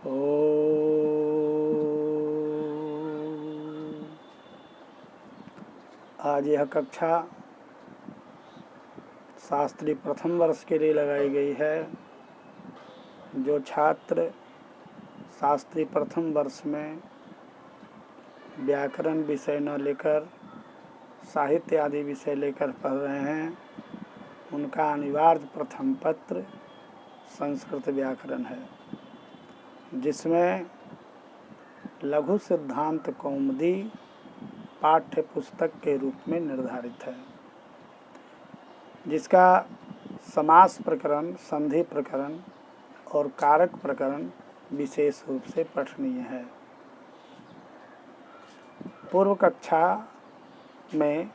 ओ आज यह कक्षा शास्त्री प्रथम वर्ष के लिए लगाई गई है। जो छात्र शास्त्री प्रथम वर्ष में व्याकरण विषय न लेकर साहित्य आदि विषय लेकर पढ़ रहे हैं, उनका अनिवार्य प्रथम पत्र संस्कृत व्याकरण है, जिसमें लघु सिद्धांत कौमुदी पाठ्य पुस्तक के रूप में निर्धारित है, जिसका समास प्रकरण, संधि प्रकरण और कारक प्रकरण विशेष रूप से पठनीय है। पूर्व कक्षा में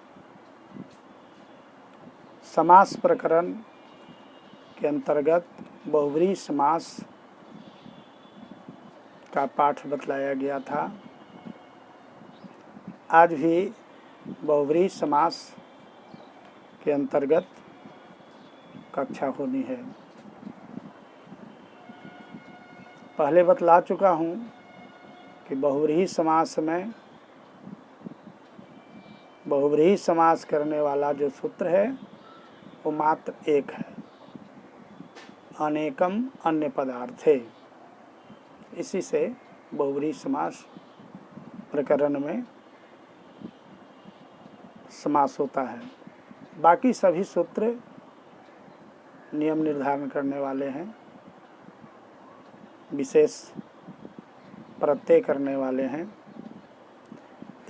समास प्रकरण के अंतर्गत बहुव्रीहि समास का पाठ बतलाया गया था। आज भी बहुव्रीहि समास के अंतर्गत कक्षा होनी है। पहले बतला चुका हूँ कि बहुव्रीहि समास में बहुव्रीहि समास करने वाला जो सूत्र है वो मात्र एक है, अनेकम अन्य पदार्थे। इसी से बहुव्रीहि समास प्रकरण में समास होता है। बाकी सभी सूत्र नियम निर्धारण करने वाले हैं, विशेष प्रत्यय करने वाले हैं।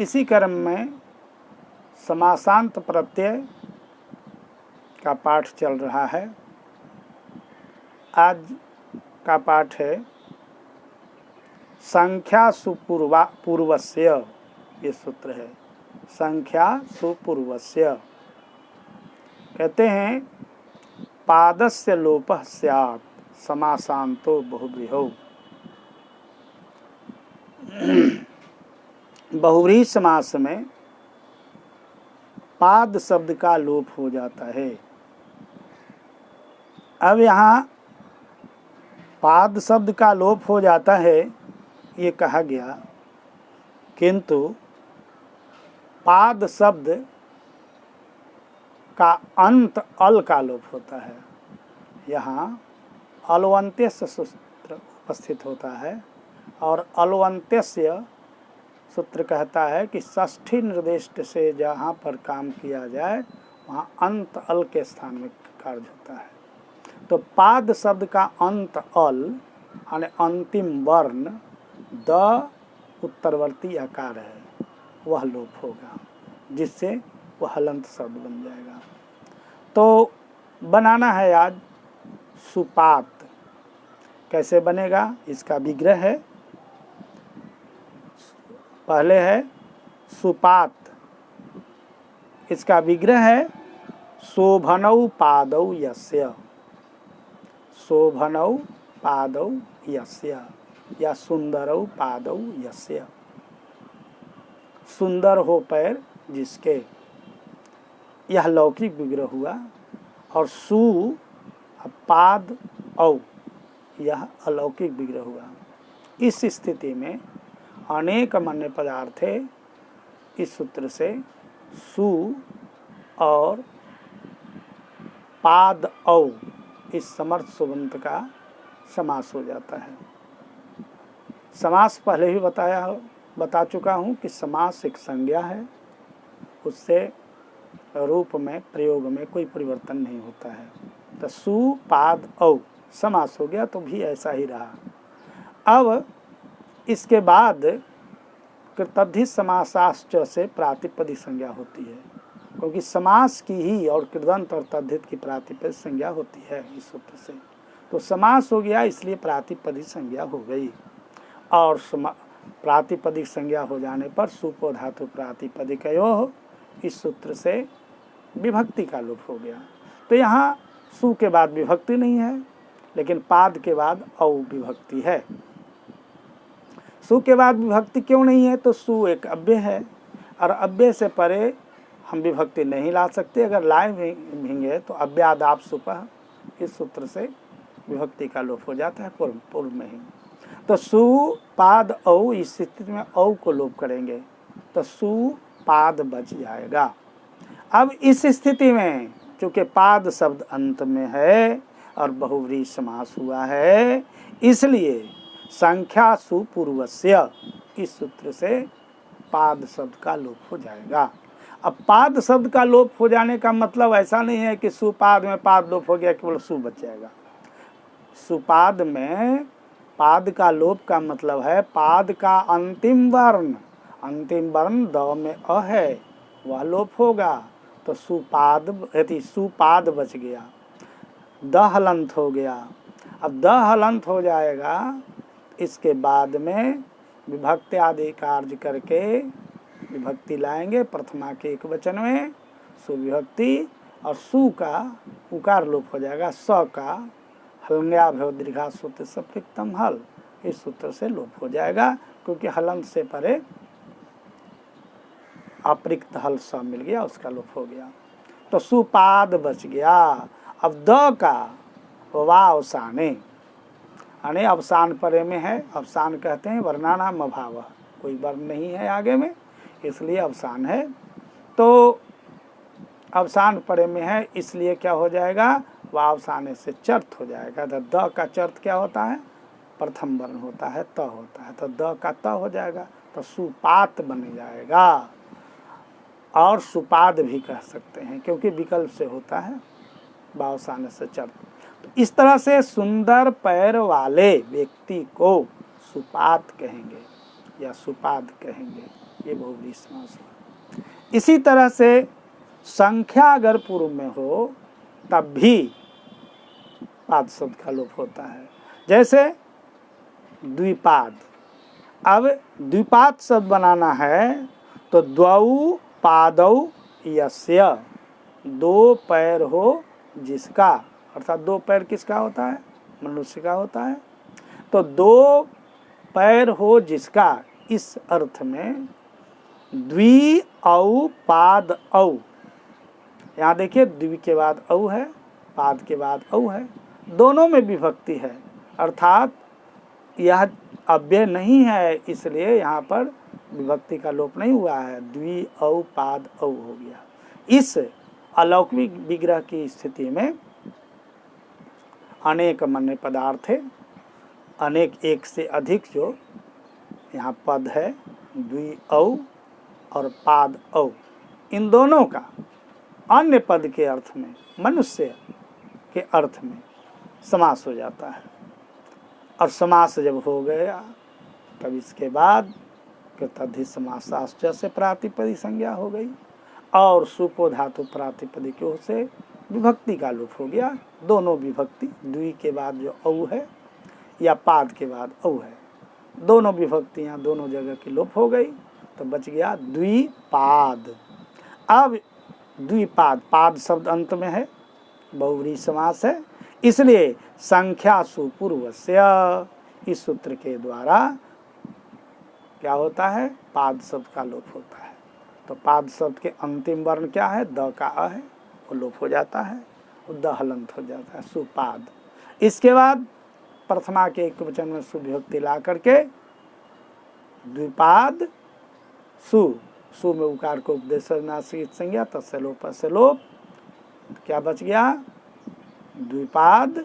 इसी क्रम में समासांत प्रत्यय का पाठ चल रहा है। आज का पाठ है संख्या सुपूर्वस्य। ये सूत्र है संख्या सुपूर्वस्य। कहते हैं पादस्य लोपः स्यात् समासांतो बहुव्रीहौ। बहुव्रीहि समास में पाद शब्द का लोप हो जाता है। अब यहाँ पाद शब्द का लोप हो जाता है ये कहा गया, किंतु पाद शब्द का अंत अल का लोप होता है। यहाँ अलवंत्यस्य सूत्र उपस्थित होता है और अलवंत्यस्य सूत्र कहता है कि षष्ठी निर्दिष्ट से जहाँ पर काम किया जाए वहाँ अंत अल के स्थान में कार्य होता है। तो पाद शब्द का अंत अल यानी अंतिम वर्ण द उत्तरवर्ती आकार है, वह लोप होगा, जिससे वह हलंत शब्द बन जाएगा। तो बनाना है आज सुपात। कैसे बनेगा इसका विग्रह है। पहले है सुपात, इसका विग्रह है शोभनौ पादौ यस्य। शोभनौ पादौ यस्य या सुंदरौ पादौ यस्य। सुंदर हो पैर जिसके, यह लौकिक विग्रह हुआ। और सु पाद औ यह अलौकिक विग्रह हुआ। इस स्थिति में अनेक अन्य पदार्थ है। इस सूत्र से सु और पाद औ इस समर्थ सुबंत का समास हो जाता है। समास पहले ही बता चुका हूँ कि समास एक संज्ञा है, उससे रूप में प्रयोग में कोई परिवर्तन नहीं होता है। तो सु पाद औ समास हो गया तो भी ऐसा ही रहा। अब इसके बाद कृतद्धि समासाश्च से प्रातिपदिक संज्ञा होती है, क्योंकि समास की ही और कृदंत और तद्धित की प्रातिपदिक संज्ञा होती है इस सूत्र से। तो समास हो गया इसलिए प्रातिपदिक संज्ञा हो गई। और प्रातिपदिक संज्ञा हो जाने पर सुपो धातु प्रातिपदिकयोः इस सूत्र से विभक्ति का लोप हो गया। तो यहाँ सु के बाद विभक्ति नहीं है, लेकिन पाद के बाद औ विभक्ति है। सु के बाद विभक्ति क्यों नहीं है? तो सु एक अव्यय है और अव्यय से परे हम विभक्ति नहीं ला सकते। अगर लाए भींगे तो अव्यादाप सुपः इस सूत्र से विभक्ति का लोप हो जाता है पूर्व में ही। तो सुपाद औ, इस स्थिति में औ को लोप करेंगे तो सुपाद बच जाएगा। अब इस स्थिति में चूंकि पाद शब्द अंत में है और बहुव्रीहि समास हुआ है, इसलिए संख्या सुपूर्वस्य इस सूत्र से पाद शब्द का लोप हो जाएगा। अब पाद शब्द का लोप हो जाने का मतलब ऐसा नहीं है कि सुपाद में पाद लोप हो गया केवल सु बच जाएगा। सुपाद में पाद का लोप का मतलब है पाद का अंतिम वर्ण द में अ है, वह लोप होगा तो सुपाद बच गया, द हलंत हो गया। अब द हलंत हो जाएगा, इसके बाद में विभक्ति आदि कार्य करके विभक्ति लाएंगे प्रथमा के एक वचन में सुविभक्ति, और सु का उकार लोप हो जाएगा, स का हलंग्याभ्यो दीर्घा सूत्र सप्लिक्तम हल, इस सूत्र से लोप हो जाएगा क्योंकि हलंत से परे अप्रिक्त हल स मिल गया, उसका लोप हो गया तो सुपाद बच गया। अब द का वा अवसाने, यानी अवसान परे में है, अवसान कहते हैं वर्णानाम अभाव, कोई वर्ण नहीं है आगे में इसलिए अवसान है। तो अवसान परे में है इसलिए क्या हो जाएगा, वा अवसाने से चर्त हो जाएगा। तो द का चर्त क्या होता है, प्रथम वर्ण होता है त होता है, तो द का त हो जाएगा तो सुपात बन जाएगा। और सुपाद भी कह सकते हैं क्योंकि विकल्प से होता है बावसाने से चर्त। तो इस तरह से सुंदर पैर वाले व्यक्ति को सुपात कहेंगे या सुपाद कहेंगे, ये बहुव्रीहि समास हुआ। इसी तरह से संख्या अगर पूर्व में हो तब भी पाद शब्द का लोप होता है, जैसे द्विपाद। अब द्विपाद शब्द बनाना है तो द्वौ पादौ यस्य, दो पैर हो जिसका, अर्थात दो पैर किसका होता है, मनुष्य का होता है। तो दो पैर हो जिसका, इस अर्थ में द्वि औ पाद औ, यहाँ देखिए द्वि के बाद औ है, पाद के बाद औ है, दोनों में विभक्ति है, अर्थात यह अव्यय नहीं है इसलिए यहाँ पर विभक्ति का लोप नहीं हुआ है, द्वि औ पाद औ हो गया। इस अलौकिक विग्रह की स्थिति में अनेक मन्य पदार्थ है, अनेक एक से अधिक जो यहाँ पद है, द्वि औ और पाद औ, इन दोनों का अन्य पद के अर्थ में, मनुष्य के अर्थ में समास हो जाता है। और समास जब हो गया तब इसके बाद कृतधि समासाश्च से प्रातिपदिक संज्ञा हो गई और सुपो धातु प्रातिपदिकों से विभक्ति का लोप हो गया। दोनों विभक्ति, द्वि के बाद जो औ है या पाद के बाद औ है, दोनों विभक्तियां दोनों जगह की लोप हो गई तो बच गया द्विपाद। अब द्विपाद, पाद शब्द अंत में है, बहुव्रीहि समास है, इसलिए संख्या सुपूर्वस्य इस सूत्र के द्वारा क्या होता है, पाद शब्द का लोप होता है। तो पाद शब्द के अंतिम वर्ण क्या है, द का अ है, वो लोप हो जाता है, द हलंत हो जाता है, सुपाद। इसके बाद प्रथमा के एक वचन में सुविभक्ति ला करके द्विपाद सु, सु में उकार को उपदेश नासिक संज्ञा, तस्य लोप से लोप, क्या बच गया, द्विपाद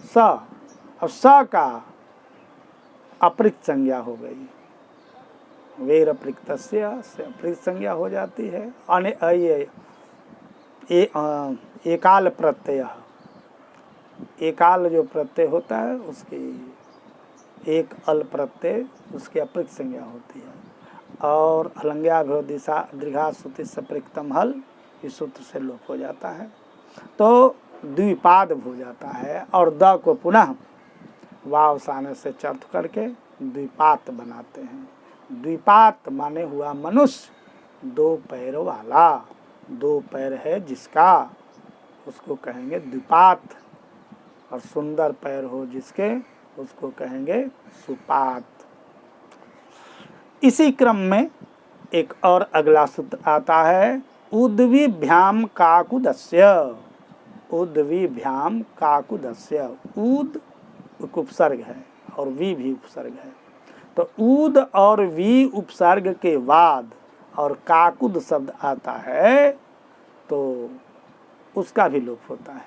स। अब स का अप्रिक्त संज्ञा हो गई, वेर अप्रिक्तस्य से अप्रिक्त संज्ञा हो जाती है। एकाल प्रत्यय, एकाल जो प्रत्यय होता है उसकी एक अल प्रत्यय, उसकी अप्रिक्त संज्ञा होती है। और हलंग्याभ्यो दिशा दीर्घा सूत्र सप्रिक्तम हल, इस सूत्र से लोप हो जाता है तो द्विपाद हो जाता है। और द को पुनः वावसाने से चर्त करके द्विपात बनाते हैं। द्विपात माने हुआ मनुष्य, दो पैर वाला, दो पैर है जिसका, उसको कहेंगे द्विपात। और सुंदर पैर हो जिसके, उसको कहेंगे सुपात। इसी क्रम में एक और अगला सूत्र आता है, उद्विभ्याम काकुदस्य। उद्विभ्याम काकुदस्य, उद उपसर्ग है और वी भी उपसर्ग है। तो ऊद और वी उपसर्ग के बाद और काकुद शब्द आता है तो उसका भी लोप होता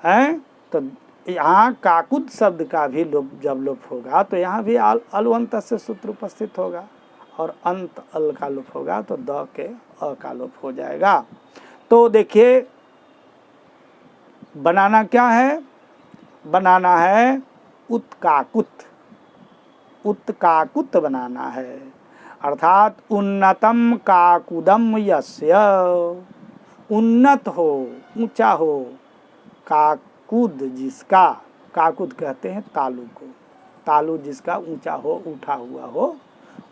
है। तो यहाँ काकुद शब्द का भी लोप जब लोप होगा तो यहाँ भी अलवंत से सूत्र उपस्थित होगा और अंत अल का लोप होगा तो द के अ का लोप हो जाएगा। तो देखिए बनाना क्या है, बनाना है उत्काकुत, उत्काकुत बनाना है। अर्थात उन्नतम काकुदम यस्य, उन्नत हो, ऊंचा हो, काकुद जिसका, काकुद कहते हैं तालू को, तालू जिसका ऊंचा हो, उठा हुआ हो,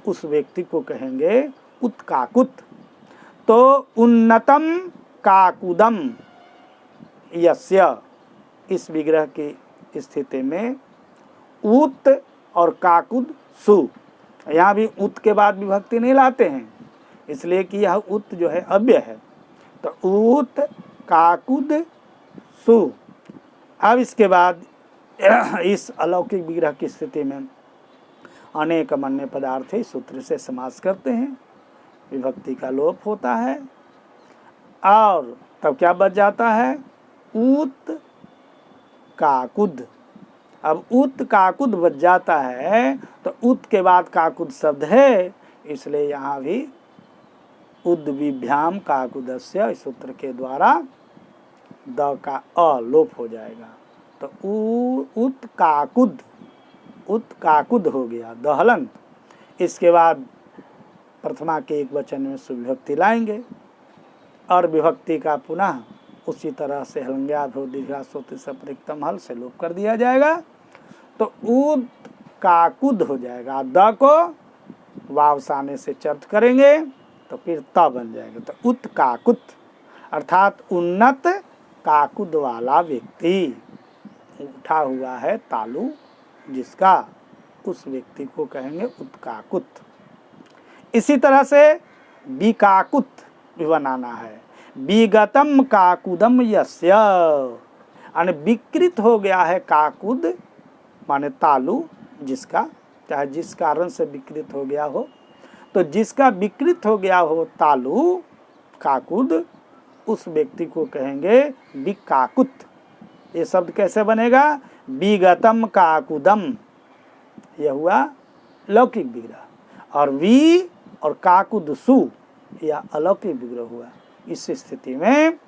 उस व्यक्ति को कहेंगे उत्काकुत। तो उन्नतम काकुदम यस्य, इस विग्रह की स्थिति में उत और काकुद सु, यहाँ भी उत के बाद विभक्ति नहीं लाते हैं इसलिए कि यह उत जो है अव्यय है। तो उत काकुद सु। अब इसके बाद इस अलौकिक विग्रह की स्थिति में अनेक अन्य पदार्थ इस सूत्र से समास करते हैं, विभक्ति का लोप होता है और तब क्या बच जाता है, उत काकुद। अब उत काकुद बच जाता है तो उत के बाद काकुद शब्द है इसलिए यहाँ भी उद्विभ्याम काकुदस्य इस सूत्र के द्वारा द का अ लोप हो जाएगा। तो उत काकुद, उत काकुद हो गया दहलंत। इसके बाद प्रथमा के एक वचन में सुविभक्ति लाएंगे और विभक्ति का पुनः उसी तरह से हलंग्याभ्योदिघ्रासोतिसपरिक्तम हल से लोप कर दिया जाएगा। तो उद काकुद हो जाएगा, द को वावसाने से चर्च करेंगे तो फिर त बन जाएगा। तो उत काकुत अर्थात उन्नत काकुद वाला व्यक्ति, उठा हुआ है तालू जिसका, उस व्यक्ति को कहेंगे उत्काकुत। इसी तरह से विकाकुत भी बनाना है, विगतम काकुदम यस्य, यानी विकृत हो गया है काकुद माने तालू जिसका, चाहे जिस कारण से विकृत हो गया हो, तो जिसका विकृत हो गया हो तालू काकुद, उस व्यक्ति को कहेंगे विकाकुत। ये शब्द कैसे बनेगा, विगतम काकुदम, यह हुआ लौकिक विग्रह, और वी और काकुद सु यह अलौकिक विग्रह हुआ। इस स्थिति में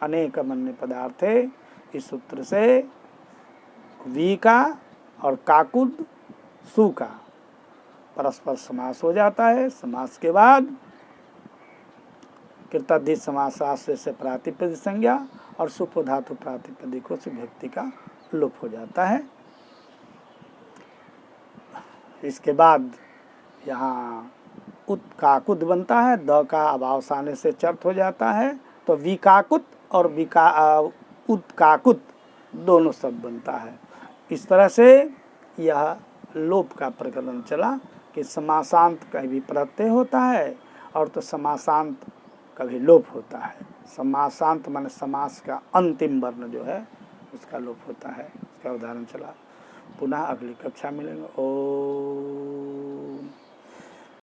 अनेक अन्य पदार्थ है, इस सूत्र से वी का और काकुद सु का परस्पर समास हो जाता है। समास के बाद कृताधिक समासाश्रय से प्रातिपदिक संज्ञा और सुपो धातु प्रातिपदिकों से विभक्ति का लोप हो जाता है। इसके बाद यहाँ उत्काकुद बनता है, द का अभावसाने से चर्त हो जाता है, तो विकाकुत और उत्काकुत दोनों शब्द बनता है। इस तरह से यह लोप का प्रकरण चला कि समासांत कहीं भी प्रत्यय होता है और तो समासांत कभी लोप होता है। समासांत माने समास का अंतिम वर्ण जो है उसका लोप होता है। इसका उदाहरण चला। पुनः अगली कक्षा मिलेंगे। ओ